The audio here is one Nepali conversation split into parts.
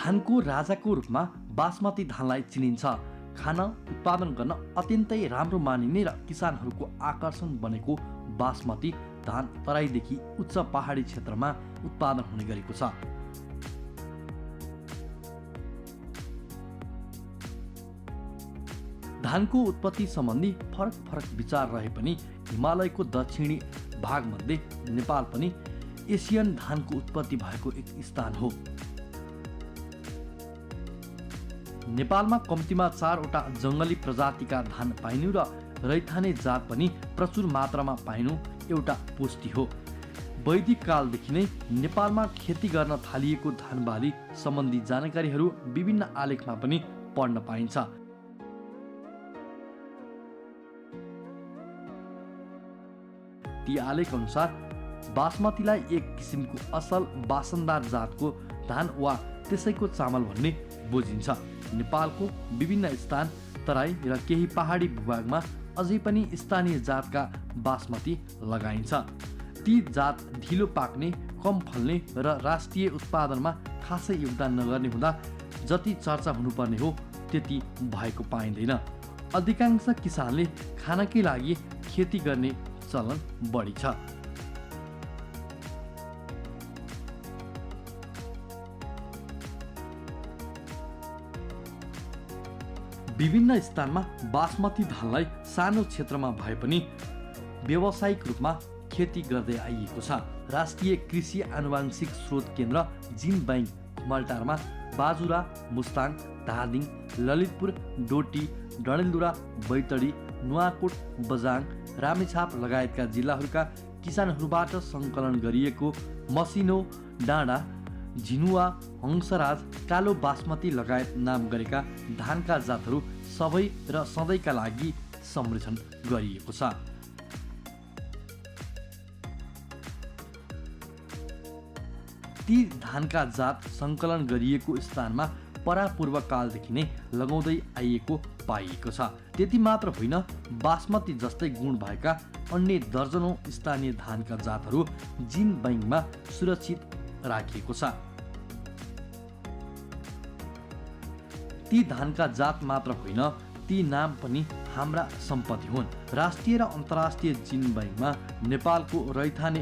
धानको राजाको रूपमा बासमती धानलाई चिनिन्छ। खान उत्पादन गर्न अत्यन्तै राम्रो मानिने र किसानहरूको आकर्षण बनेको बासमती धान तराईदेखि उच्च पहाडी क्षेत्रमा उत्पादन हुने गरेको छ। धानको उत्पत्ति सम्बन्धी फरक विचार रहे पनि हिमालयको दक्षिणी भागमध्ये नेपाल पनि एसियन धानको उत्पत्ति भएको एक स्थान हो। नेपालमा कम्तीमा 4वटा जङ्गली प्रजातिका धान पाइनु र रैथाने जात पनि प्रचुर मात्रामा पाइनु एउटा पुष्टि हो। वैदिक कालदेखि नै नेपालमा खेती गर्न थालिएको धान बाली सम्बन्धी जानकारीहरू विभिन्न आलेखमा पनि पढ्न पाइन्छ। ती आलेख अनुसार बासमतीलाई एक किसिमको असल बासनदार जातको धान वा त्यसैको चामल भन्ने बुझिन्छ। नेपालको विभिन्न स्थान, तराई र केही पहाडी भूभागमा अझै पनि स्थानीय जातका बासमती लगाइन्छ। ती जात ढिलो पाक्ने, कम फल्ने र राष्ट्रिय उत्पादनमा खासै योगदान नगर्ने हुँदा जति चर्चा हुनुपर्ने हो त्यति भएको पाइँदैन। अधिकांश किसानले खानकै लागि खेती गर्ने चलन बढी छ। विभिन्न स्थानमा बासमती धानलाई सानो क्षेत्रमा भए पनि व्यावसायिक रूपमा खेती गर्दै आइएको छ। राष्ट्रिय कृषि आनुवंशिक स्रोत केन्द्र जिन बैंक कुमलटारमा बाजुरा, मुस्ताङ, धादिङ, ललितपुर, डोटी, डडेलधुरा, बैतडी, नुवाकोट, बझाङ, रामेछाप लगायतका जिल्लाहरूका किसानहरूबाट सङ्कलन गरिएको मसिनो, डाँडा, झिनुवा, हंसराज, कालो बासमती लगायत नाम गरेका धानका जातहरू सबै र सधैँका लागि संरक्षण गरिएको छ। ती धानका जात सङ्कलन गरिएको स्थानमा परापूर्व कालदेखि नै लगाउँदै आइएको पाइएको छ। त्यति मात्र होइन, बासमती जस्तै गुण भएका अन्य दर्जनौं स्थानीय धानका जातहरू जिन बैंकमा सुरक्षित राखिएको छ। ती धानका जात मात्र होइन, ती नाम पनि हाम्रा सम्पत्ति हुन्। राष्ट्रिय र अन्तर्राष्ट्रिय जिन बैंकमा नेपालको रैथाने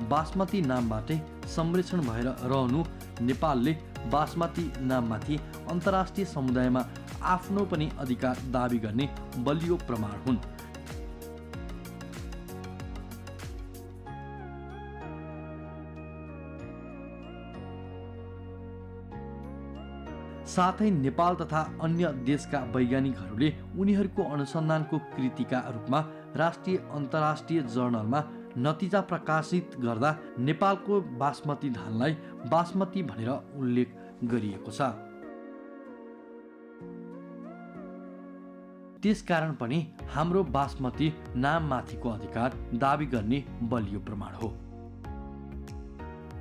बासमती नामबाटै संरक्षण भएर रहनु नेपालले बासमती नाममाथि अन्तर्राष्ट्रिय समुदायमा आफ्नो पनि अधिकार दाबी गर्ने बलियो प्रमाण हुन्। साथै नेपाल तथा अन्य देशका वैज्ञानिकहरूले उनीहरूको अनुसन्धानको कृतिका रूपमा राष्ट्रिय अन्तर्राष्ट्रिय जर्नलमा नतिजा प्रकाशित गर्दा नेपालको बासमती धानलाई बासमती भनेर उल्लेख गरिएको छ। त्यसकारण पनि हाम्रो बासमती नाममाथिको अधिकार दाबी गर्ने बलियो प्रमाण हो।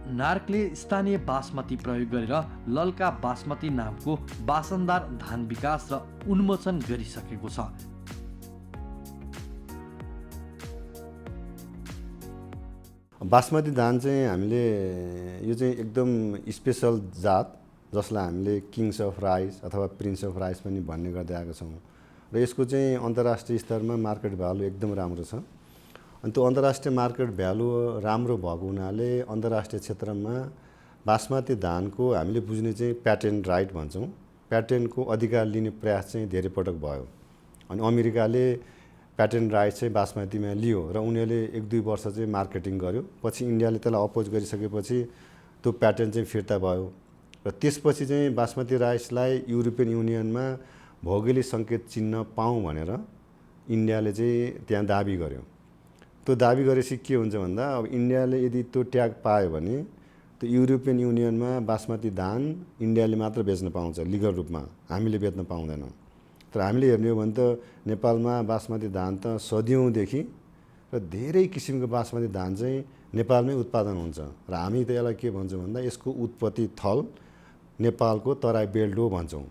नार्कले स्थानीय बासमती प्रयोग गरेर ललका बासमती नामको बासनदार धान विकास र उन्मोचन गरिसकेको छ। बासमती धान चाहिँ हामीले यो चाहिँ एकदम स्पेसल जात, जसलाई हामीले किङ्स अफ राइस अथवा प्रिन्स अफ राइस पनि भन्ने गर्दै आएको छौँ र यसको चाहिँ अन्तर्राष्ट्रिय स्तरमा मार्केट भ्यालु एकदम राम्रो छ। अनि त्यो अन्तर्राष्ट्रिय मार्केट भ्यालु राम्रो भएको हुनाले अन्तर्राष्ट्रिय क्षेत्रमा बासमती धानको हामीले बुझ्ने चाहिँ प्याटेन्ट राइट भन्छौँ, प्याटेन्टको अधिकार लिने प्रयास चाहिँ धेरै पटक भयो। अनि अमेरिकाले प्याटेन्ट राइट चाहिँ बासमतीमा लियो र उनीहरूले 1-2 वर्ष चाहिँ मार्केटिङ गर्यो। पछि इन्डियाले त्यसलाई अपोज गरिसकेपछि त्यो प्याटेन्ट चाहिँ फिर्ता भयो र त्यसपछि चाहिँ बासमती राइसलाई युरोपियन युनियनमा भौगोलिक सङ्केत चिन्ह पाऊँ भनेर इन्डियाले चाहिँ त्यहाँ दाबी गर्यो। त्यो दाबी गरेपछि के हुन्छ भन्दा अब इन्डियाले यदि त्यो ट्याग पायो भने त्यो युरोपियन युनियनमा बासमती धान इन्डियाले मात्र बेच्न पाउँछ लिगल रूपमा, हामीले बेच्न पाउँदैनौँ। तर हामीले हेर्ने हो भने त नेपालमा बासमती धान त सदियौँदेखि र धेरै किसिमको बासमती धान चाहिँ नेपालमै उत्पादन हुन्छ र हामी त यसलाई के भन्छौँ भन्दा यसको उत्पत्ति थल नेपालको तराई बेल्ट हो भन्छौँ।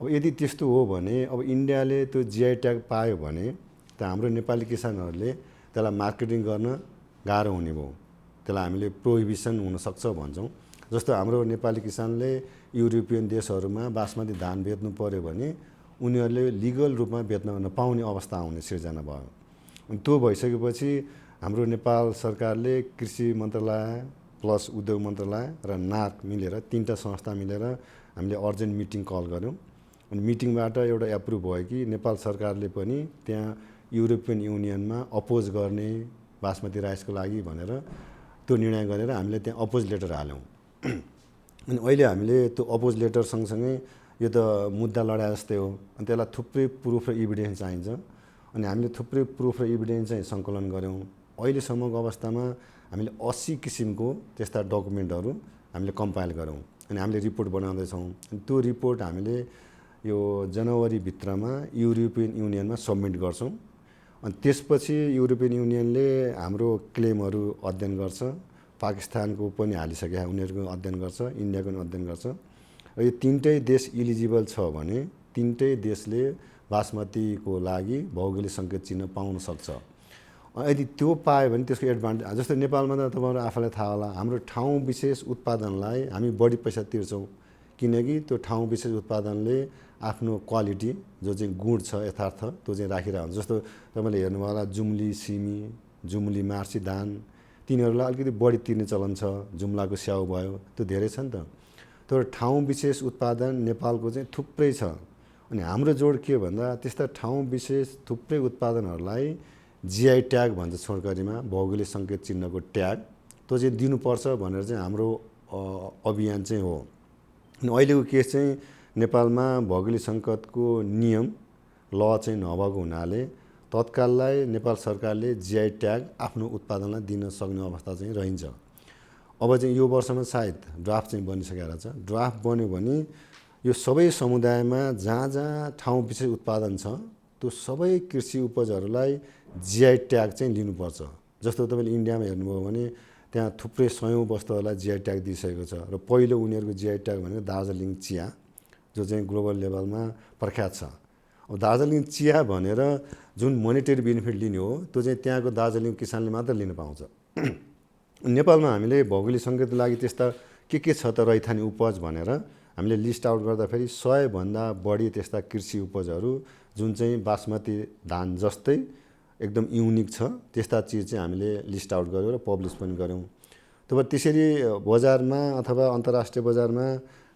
अब यदि त्यस्तो हो भने अब इन्डियाले त्यो जिआई ट्याग पायो भने त हाम्रो नेपाली किसानहरूले त्यसलाई मार्केटिङ गर्न गाह्रो हुने भयो, त्यसलाई हामीले प्रोहिबिसन हुनसक्छ भन्छौँ। जस्तो हाम्रो नेपाली किसानले युरोपियन देशहरूमा बासमती धान बेच्नु पर्यो भने उनीहरूले लिगल रूपमा बेच्न नपाउने अवस्था आउने सिर्जना भयो। अनि त्यो भइसकेपछि हाम्रो नेपाल सरकारले कृषि मन्त्रालय प्लस उद्योग मन्त्रालय र नार्क मिलेर 3टा संस्था मिलेर हामीले अर्जेन्ट मिटिङ कल गऱ्यौँ। अनि मिटिङबाट एउटा एप्रुभ भयो कि नेपाल सरकारले पनि त्यहाँ युरोपियन युनियनमा अपोज गर्ने बासमती राइसको लागि भनेर त्यो निर्णय गरेर हामीले त्यहाँ अपोज लेटर हाल्यौँ। अनि अहिले हामीले त्यो अपोज लेटर सँगसँगै यो त मुद्दा लडाए जस्तै हो, अनि त्यसलाई थुप्रै प्रुफ र इभिडेन्स चाहिन्छ। अनि हामीले थुप्रै प्रुफ र इभिडेन्स चाहिँ सङ्कलन गऱ्यौँ। अहिलेसम्मको अवस्थामा हामीले 80 किसिमको त्यस्ता डकुमेन्टहरू हामीले कम्पाइल गऱ्यौँ। अनि हामीले रिपोर्ट बनाउँदैछौँ। अनि त्यो रिपोर्ट हामीले यो जनवरीभित्रमा युरोपियन युनियनमा सबमिट गर्छौँ। अनि त्यसपछि युरोपियन युनियनले हाम्रो क्लेमहरू अध्ययन गर्छ, पाकिस्तानको पनि हालिसके उनीहरूको अध्ययन गर्छ, इन्डियाको पनि अध्ययन गर्छ। र यो 3टै देश इलिजिबल छ भने 3टै देशले बासमतीको लागि भौगोलिक सङ्केत चिन्ह पाउन सक्छ। यदि त्यो पायो भने त्यसको एडभान्टेज, जस्तो नेपालमा त तपाईँहरू आफूलाई थाहा होला, हाम्रो ठाउँ विशेष उत्पादनलाई हामी बढी पैसा तिर्छौँ, किनकि त्यो ठाउँ विशेष उत्पादनले आफ्नो क्वालिटी जो चाहिँ गुण छ यथार्थ त्यो चाहिँ राखिरहेको हुन्छ। जस्तो तपाईँले हेर्नुभयो होला जुम्ली सिमी, जुम्ली मार्सी धान, तिनीहरूलाई अलिकति बढी तिर्ने चलन छ। जुम्लाको स्याउ भयो, त्यो धेरै छ नि त। तर ठाउँ विशेष उत्पादन नेपालको चाहिँ थुप्रै छ। अनि हाम्रो जोड के भन्दा त्यस्ता ठाउँ विशेष थुप्रै उत्पादनहरूलाई जिआई ट्याग भन्छ छोडकरीमा, भौगोलिक सङ्केत चिन्हको ट्याग, त्यो चाहिँ दिनुपर्छ भनेर चाहिँ हाम्रो अभियान चाहिँ हो। अनि अहिलेको केस चाहिँ नेपालमा भौगोलिक सङ्केतको नियम ल चाहिँ नभएको हुनाले तत्काललाई नेपाल सरकारले जिआई ट्याग आफ्नो उत्पादनलाई दिन सक्ने अवस्था चाहिँ रहन्छ। अब चाहिँ यो वर्षमा सायद ड्राफ्ट चाहिँ बनिसकेको रहेछ। ड्राफ्ट बन्यो भने यो सबै समुदायमा जहाँ जहाँ ठाउँ विशेष उत्पादन छ त्यो सबै कृषि उपजहरूलाई जिआई ट्याग चाहिँ लिनुपर्छ। जस्तो तपाईँले इन्डियामा हेर्नुभयो भने त्यहाँ थुप्रै 100औं वस्तुहरूलाई जिआई ट्याग दिइसकेको छ। र पहिलो उनीहरूको जिआई ट्याग भनेको दार्जिलिङ चिया, जो चाहिँ ग्लोबल लेभलमा प्रख्यात छ। अब दार्जिलिङ चिया भनेर जुन मोनेटरी बेनिफिट लिने हो त्यो चाहिँ त्यहाँको दार्जिलिङ किसानले मात्र लिन पाउँछ। नेपालमा हामीले भौगोलिक सङ्केतको लागि त्यस्ता के छ त रैथाने उपज भनेर हामीले लिस्ट आउट गर्दाखेरि 100 भन्दा बढी त्यस्ता कृषि उपजहरू जुन चाहिँ बासमती धान जस्तै एकदम युनिक छ, त्यस्ता चिज चाहिँ हामीले लिस्ट आउट गऱ्यौँ र पब्लिस पनि गऱ्यौँ। त्यसरी बजारमा अथवा अन्तर्राष्ट्रिय बजारमा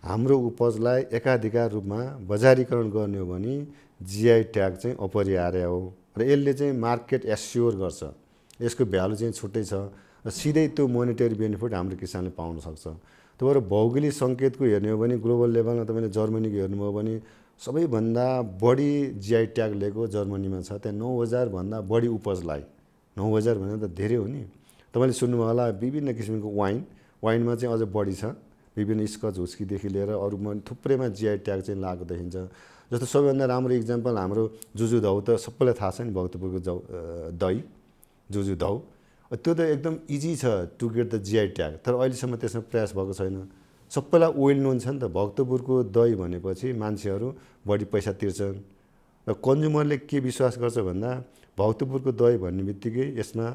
हाम्रो उपजलाई एकाधिकार रूपमा बजारीकरण गर्ने हो भने जिआई ट्याग चाहिँ अपरिहार्य हो र यसले चाहिँ मार्केट एस्योर गर्छ। यसको भ्यालु चाहिँ छुट्टै छ र सिधै त्यो मोनेटरी बेनिफिट हाम्रो किसानले पाउन सक्छ। त्यही भएर भौगोलिक सङ्केतको हेर्ने हो भने ग्लोबल लेभलमा तपाईँले जर्मनीको हेर्नुभयो भने सबैभन्दा बढी जिआई ट्याग लिएको जर्मनीमा छ। त्यहाँ 9000 भन्दा बढी उपजलाई, 9000 भनेर त धेरै हो नि। तपाईँले सुन्नुभयो होला विभिन्न किसिमको वाइनमा चाहिँ अझ बढी छ। विभिन्न स्कच हुस्कीदेखि लिएर अरूमा थुप्रैमा जिआई ट्याग चाहिँ लागेको देखिन्छ। जस्तो सबैभन्दा राम्रो इक्जाम्पल हाम्रो जुजुधौ त सबैलाई थाहा छ नि, भक्तपुरको दही जुजुधौ, त्यो त एकदम इजी छ to get the GI tag. तर अहिलेसम्म त्यसमा प्रयास भएको छैन। सबैलाई वेल नोन छ नि त भक्तपुरको दही भनेपछि मान्छेहरू बढी पैसा तिर्छन् र कन्ज्युमरले के विश्वास गर्छ भन्दा भक्तपुरको दही भन्ने बित्तिकै यसमा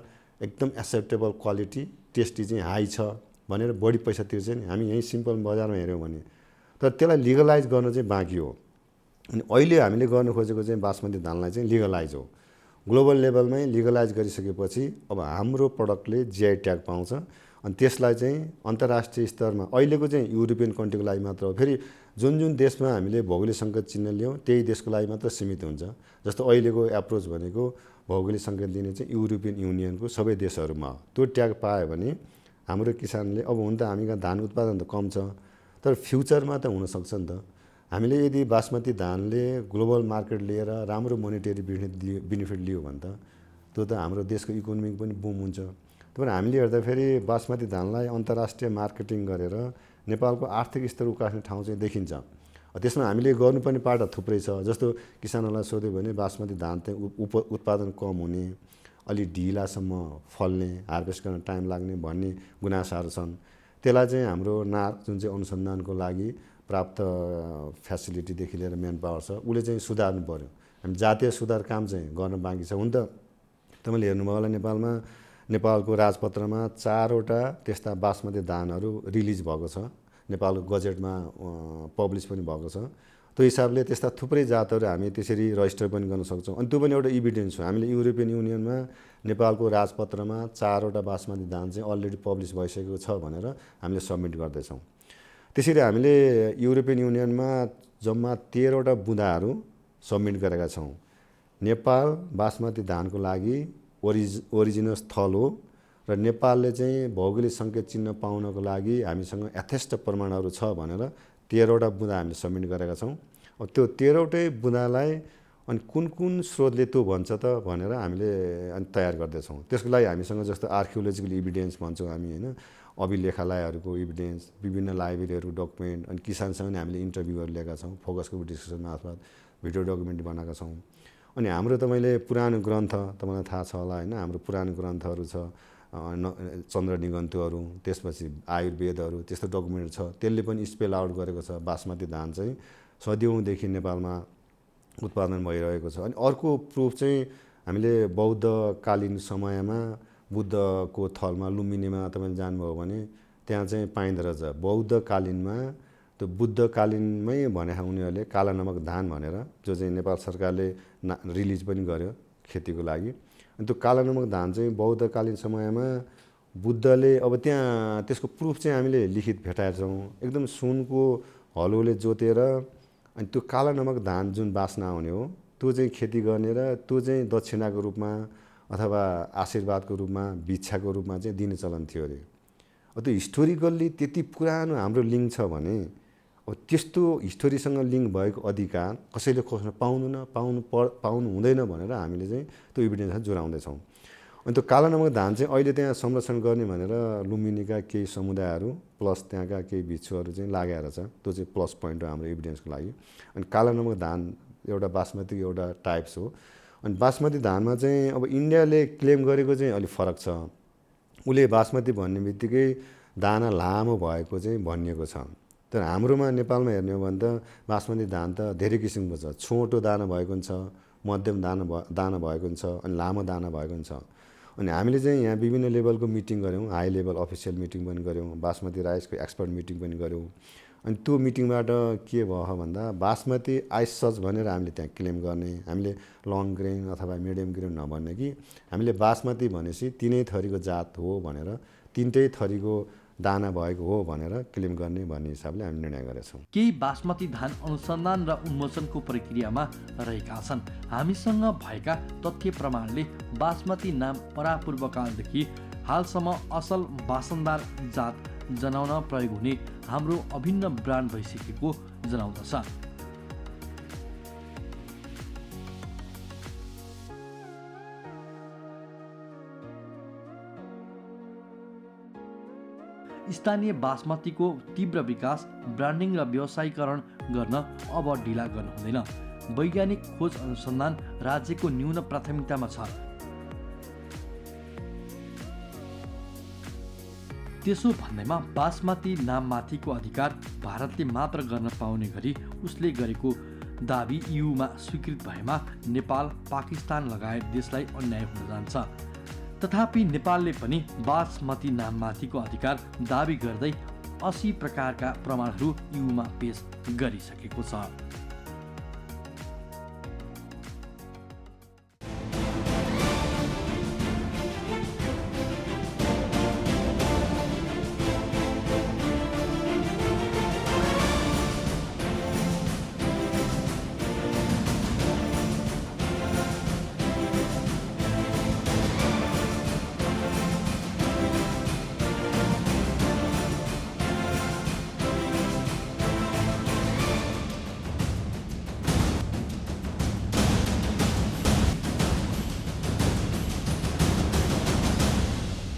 एकदम एक्सेप्टेबल क्वालिटी, टेस्टी चाहिँ हाई छ भनेर बढी पैसा तिर्छ नि। हामी यहीँ सिम्पल बजारमा हेऱ्यौँ भने, तर त्यसलाई लिगलाइज गर्न चाहिँ बाँकी हो। अनि अहिले हामीले गर्नु खोजेको चाहिँ बासमती धानलाई चाहिँ लिगलाइज हो। ग्लोबल लेभलमै लिगलाइज गरिसकेपछि अब हाम्रो प्रडक्टले जिआई ट्याग पाउँछ। अनि त्यसलाई चाहिँ अन्तर्राष्ट्रिय स्तरमा अहिलेको चाहिँ युरोपियन कन्ट्रीको लागि मात्र हो। फेरि जुन देशमा हामीले भौगोलिक सङ्केत चिन्ह लियौँ त्यही देशको लागि मात्र सीमित हुन्छ। जस्तो अहिलेको एप्रोच भनेको भौगोलिक सङ्केत दिने चाहिँ युरोपियन युनियनको सबै देशहरूमा हो। त्यो ट्याग पायो भने हाम्रो किसानले, अब हुन त हामी कहाँ धान उत्पादन त कम छ, तर फ्युचरमा त हुनसक्छ नि त। हामीले यदि बासमती धानले ग्लोबल मार्केट लिएर राम्रो मोनेटरी बेनिफिट लियो भने त त्यो त हाम्रो देशको इकोनोमिक पनि बुम हुन्छ। तर हामीले हेर्दाखेरि बासमती धानलाई अन्तर्राष्ट्रिय मार्केटिङ गरेर नेपालको आर्थिक स्तर उकास्ने ठाउँ चाहिँ देखिन्छ। त्यसमा हामीले गर्नुपर्ने पाटा थुप्रै छ। जस्तो किसानहरूलाई सोध्यो भने बासमती धान चाहिँ उत्पादन कम हुने, अलि ढिलासम्म फल्ने, हार्भेस्ट गर्न टाइम लाग्ने भन्ने गुनासाहरू छन्। त्यसलाई चाहिँ हाम्रो नार्क जुन चाहिँ अनुसन्धानको लागि प्राप्त फेसिलिटीदेखि लिएर म्यान पावर छ उसले चाहिँ सुधार्नु पर्यो। हामी जातीय सुधार काम चाहिँ गर्न बाँकी छ। हुन त तपाईँले हेर्नुभयो होला नेपालमा नेपालको राजपत्रमा 4वटा त्यस्ता बासमती धानहरू रिलिज भएको छ, नेपालको गजेटमा पब्लिस पनि भएको छ। त्यो हिसाबले त्यस्ता थुप्रै जातहरू हामी त्यसरी रजिस्टर पनि गर्न सक्छौँ। अनि त्यो पनि एउटा इभिडेन्स हो। हामीले युरोपियन युनियनमा नेपालको राजपत्रमा 4वटा बासमती धान चाहिँ अलरेडी पब्लिस भइसकेको छ भनेर हामीले सब्मिट गर्दैछौँ। त्यसरी हामीले युरोपियन युनियनमा जम्मा 13वटा बुँदाहरू सब्मिट गरेका छौँ। नेपाल बासमती धानको लागि ओरिजिनल स्थल हो र नेपालले चाहिँ भौगोलिक सङ्केत चिन्ह पाउनको लागि हामीसँग यथेष्ट प्रमाणहरू छ भनेर 13वटा बुँदा हामीले सब्मिट गरेका छौँ। त्यो 13वटै बुँदालाई अनि कुन स्रोतले त्यो भन्छ त भनेर हामीले अनि तयार गर्दैछौँ। त्यसको लागि हामीसँग जस्तो आर्कियोलोजिकल इभिडेन्स भन्छौँ हामी होइन, अभिलेखालयहरूको इभिडेन्स, विभिन्न लाइब्रेरीहरूको डकुमेन्ट, अनि किसानसँग नि हामीले इन्टरभ्यूहरू लिएका छौँ, फोकस ग्रुप डिस्कसन मार्फत भिडियो डकुमेन्ट बनाएका छौँ। अनि हाम्रो तपाईँले पुरानो ग्रन्थ तपाईँलाई थाहा छ होला होइन, हाम्रो पुरानो ग्रन्थहरू छ, चन्द्र निघन्तुहरू, त्यसपछि आयुर्वेदहरू, त्यस्तो डकुमेन्ट छ। त्यसले पनि स्पेल आउट गरेको छ बासमती धान चाहिँ सदियौँदेखि नेपालमा उत्पादन भइरहेको छ। अनि अर्को प्रुफ चाहिँ हामीले बौद्धकालीन समयमा बुद्धको थलमा लुम्बिनीमा तपाईँले जानुभयो भने त्यहाँ चाहिँ पाइँदो रहेछ। बौद्धकालीनमा त्यो बुद्धकालीनमै भने उनीहरूले काला नमक धान भनेर, जो चाहिँ नेपाल सरकारले रिलिज पनि गर्यो खेतीको लागि। अनि त्यो काला नमक धान चाहिँ बौद्धकालीन समयमा बुद्धले, अब त्यहाँ त्यसको प्रुफ चाहिँ हामीले लिखित भेटाएका छौँ। एकदम सुनको हलोले जोतेर अनि त्यो काला नमक धान जुन बास्ना आउने हो त्यो चाहिँ खेती गर्ने र त्यो चाहिँ दक्षिणाको रूपमा अथवा आशीर्वादको रूपमा, भिक्षाको रूपमा चाहिँ दिने चलन थियो अरे। त्यो हिस्टोरिकल्ली त्यति पुरानो हाम्रो लिङ्क छ भने अब त्यस्तो हिस्टोरीसँग लिङ्क भएको अधिकार कसैले खोज्न पाउनु हुँदैन भनेर हामीले चाहिँ त्यो इभिडेन्सलाई जोडाउँदैछौँ। अनि त्यो काला नमक धान चाहिँ अहिले त्यहाँ संरक्षण गर्ने भनेर लुम्बिनीका केही समुदायहरू प्लस त्यहाँका केही भिक्षुहरू चाहिँ लागेर छ। त्यो चाहिँ प्लस पोइन्ट हो हाम्रो इभिडेन्सको लागि। अनि काला नमक धान एउटा बासमतीको एउटा टाइप्स हो। अनि बासमती धानमा चाहिँ अब इन्डियाले क्लेम गरेको चाहिँ अलिक फरक छ। उसले बासमती भन्ने बित्तिकै दाना लामो भएको चाहिँ भनिएको छ। तर हाम्रोमा नेपालमा हेर्ने हो भने त बासमती धान त धेरै किसिमको छ। छोटो दाना भएको हुन्छ, मध्यम दाना भएको हुन्छ, अनि लामो दाना भएको हुन्छ। अनि हामीले चाहिँ यहाँ विभिन्न लेभलको मिटिङ गऱ्यौँ, हाई लेभल अफिसियल मिटिङ पनि गऱ्यौँ, बासमती राइसको एक्सपर्ट मिटिङ पनि गऱ्यौँ। अनि त्यो मिटिङबाट के भयो भन्दा बासमती आइस सच भनेर हामीले त्यहाँ क्लेम गर्ने, हामीले लङ ग्रेन अथवा मिडियम ग्रेन नभन्ने कि हामीले बासमती भनेपछि 3 थरीको जात हो भनेर, 3टै थरीको दाना भएको हो भनेर क्लेम गर्ने भन्ने हिसाबले हामी निर्णय गरेछौँ। केही बासमती धान अनुसन्धान र उन्मोचनको प्रक्रियामा रहेका छन्। हामीसँग भएका तथ्य प्रमाणले बासमती नाम परापूर्वकालदेखि हालसम्म असल बासनदार जात जनाउन प्रयोग हुने हाम्रो अभिन्न ब्रान्ड भइसकेको जनाउँदछ। स्थानीय बासमतीको तीव्र विकास, ब्रान्डिङ र व्यवसायीकरण गर्न अब ढिला गर्नु हुँदैन। वैज्ञानिक खोज अनुसन्धान राज्यको न्यून प्राथमिकतामा छ। त्यसो भन्दैमा बासमती नाममाथिको अधिकार भारतले मात्र गर्न पाउने गरी उसले गरेको दाबी युमा स्वीकृत भएमा नेपाल, पाकिस्तान लगायत देशलाई अन्याय हुन जान्छ। तथापि नेपालले पनि बासमती नाममाथिको अधिकार दाबी गर्दै 80 प्रकारका प्रमाणहरू युमा पेश गरिसकेको छ।